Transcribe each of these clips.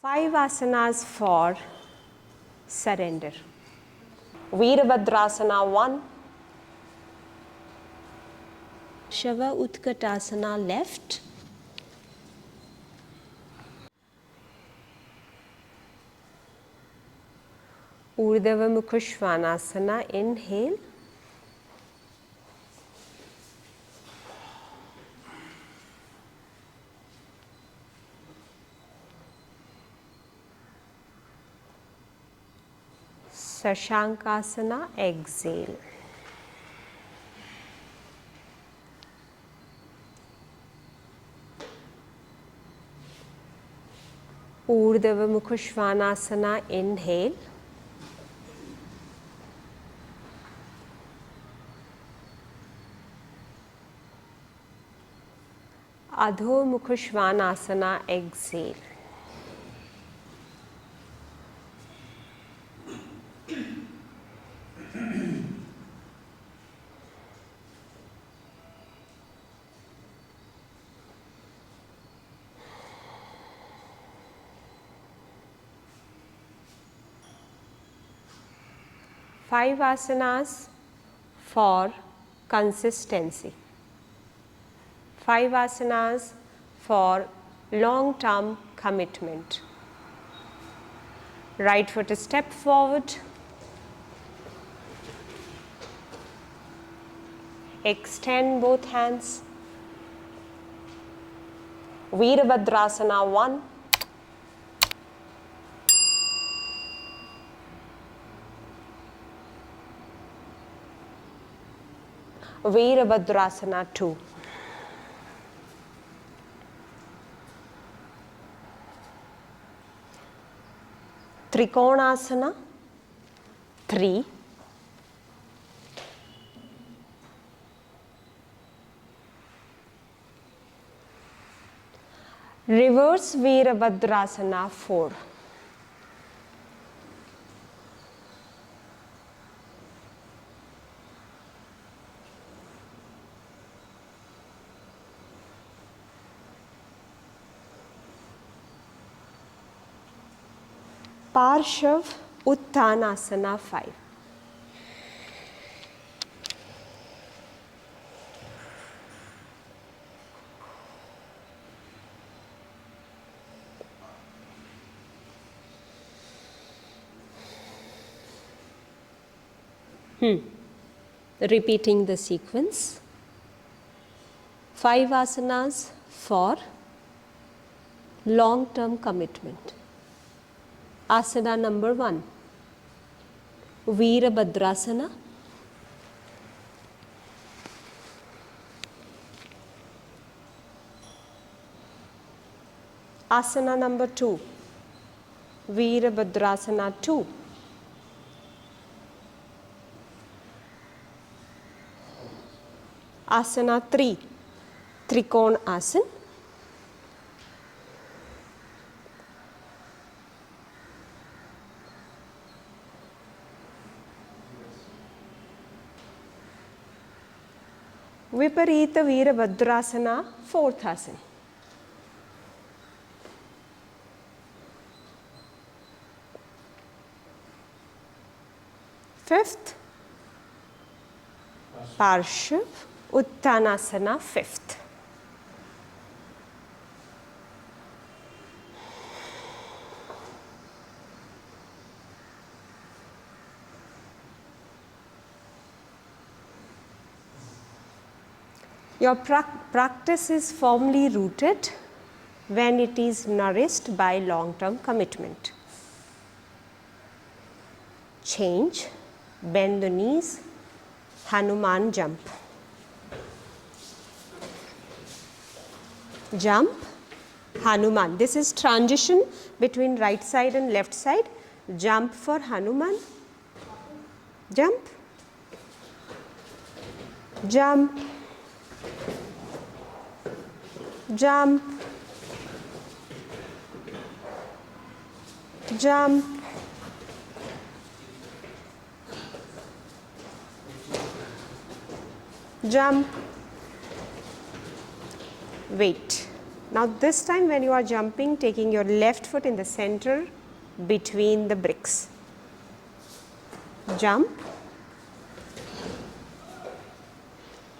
5 asanas for surrender. Virabhadrasana 1. Shava Utkatasana left. Urdhva Mukha Svanasana, inhale. Sashankasana, exhale. Urdhva Mukha Svanasana, inhale. Adho Mukha Svanasana, exhale. Five asanas for consistency. 5 asanas for long-term commitment. Right foot a step forward. Extend both hands. Virabhadrasana 1. Virabhadrasana 2. Trikonasana 3. Reverse Virabhadrasana 4. Parshav Uttanasana 5. Repeating the sequence. 5 asanas for long-term commitment. Asana number 1. Virabhadrasana. Asana number 2. Virabhadrasana 2. Asana 3. Trikona asana. Viparita Virabhadrasana 4th asana. Fifth, Parshav Uttanasana 5th. Your practice is firmly rooted when it is nourished by long-term commitment. Change, bend the knees, Hanuman jump. Jump, Hanuman. This is transition between right side and left side. Jump for Hanuman. Jump. Jump. Jump. Jump. Jump. Wait. Now this time when you are jumping, taking your left foot in the center between the bricks. Jump,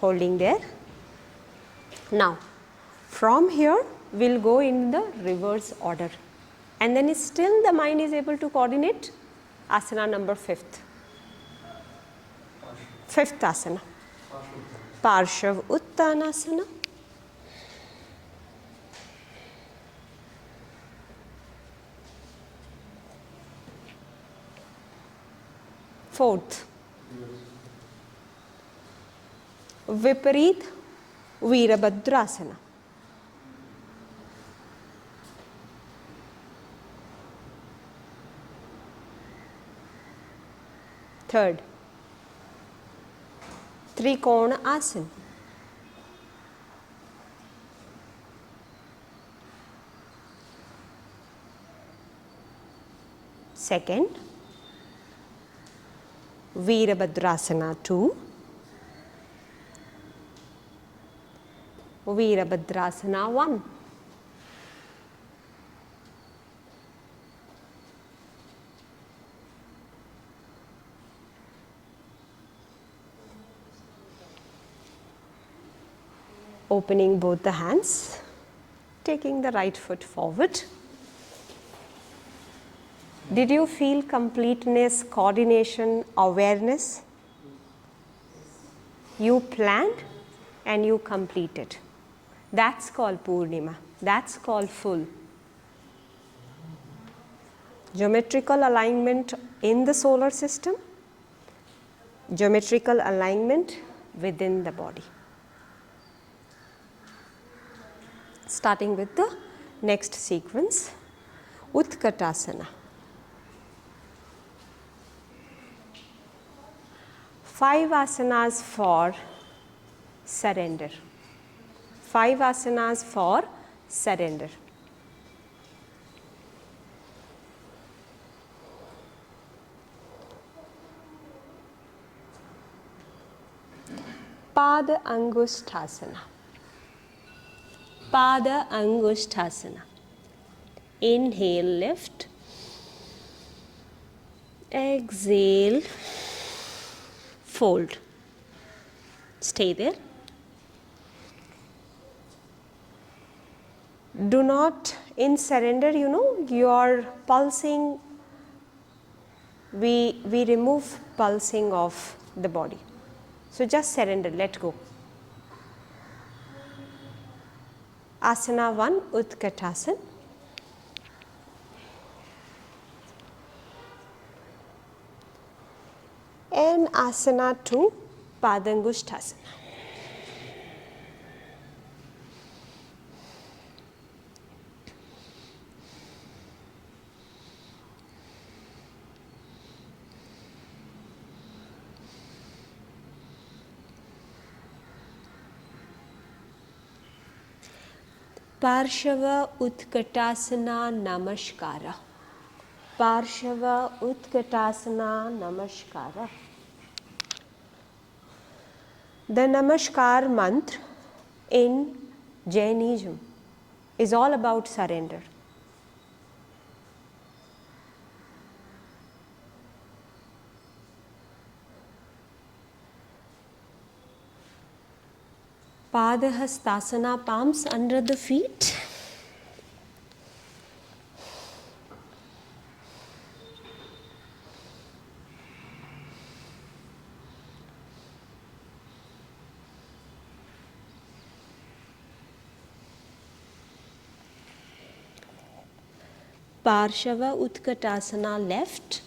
holding there. Now from here we'll go in the reverse order, and then still the mind is able to coordinate. Asana number 5th. 5th asana. Parshav Uttanasana. 4th. Viparit Virabhadrasana. 3rd. Trikona Asana. 2nd. Virabhadrasana 2. Virabhadrasana 1. Opening both the hands, taking the right foot forward. Did you feel completeness, coordination, awareness? You planned and you completed. That's called Purnima. That's called full. Geometrical alignment in the solar system, geometrical alignment within the body. Starting with the next sequence, Utkatasana. 5 asanas for surrender. 5 asanas for surrender. Pada Angushthasana. Pada Angushthasana. Inhale, lift. Exhale, fold. Stay there. Do not, in surrender, you are pulsing. We remove pulsing of the body. So just surrender, let go. Asana 1, Utkatasana. And Asana 2, Padangushthasana. Parshava Utkatasana Namaskara. Parshava Utkatasana Namaskara. The Namaskar mantra in Jainism is all about surrender. Padahastasana, palms under the feet. Parshava Utkatasana left.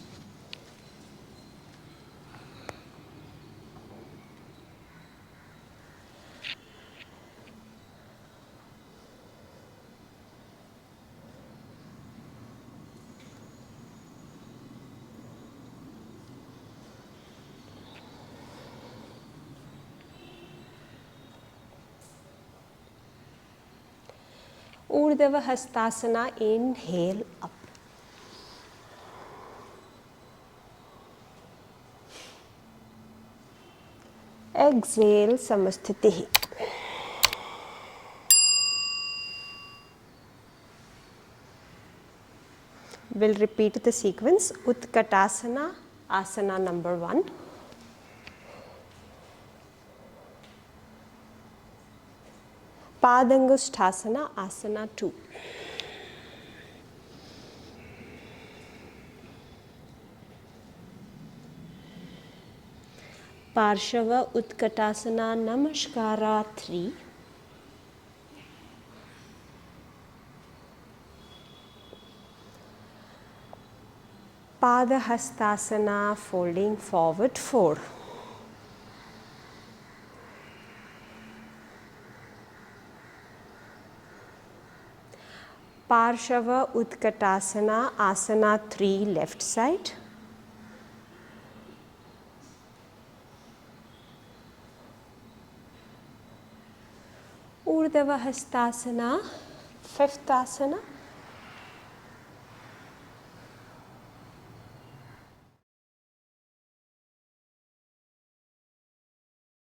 Urdhva Hastasana, inhale up. Exhale, Samasthiti. We'll repeat the sequence. Utkatasana, asana number 1. Padangushthasana, asana 2. Parshava Utkatasana Namaskara 3. Padahastasana folding forward 4. Parshava Utkatasana asana 3 left side. Urdhva Hastasana, 5th asana.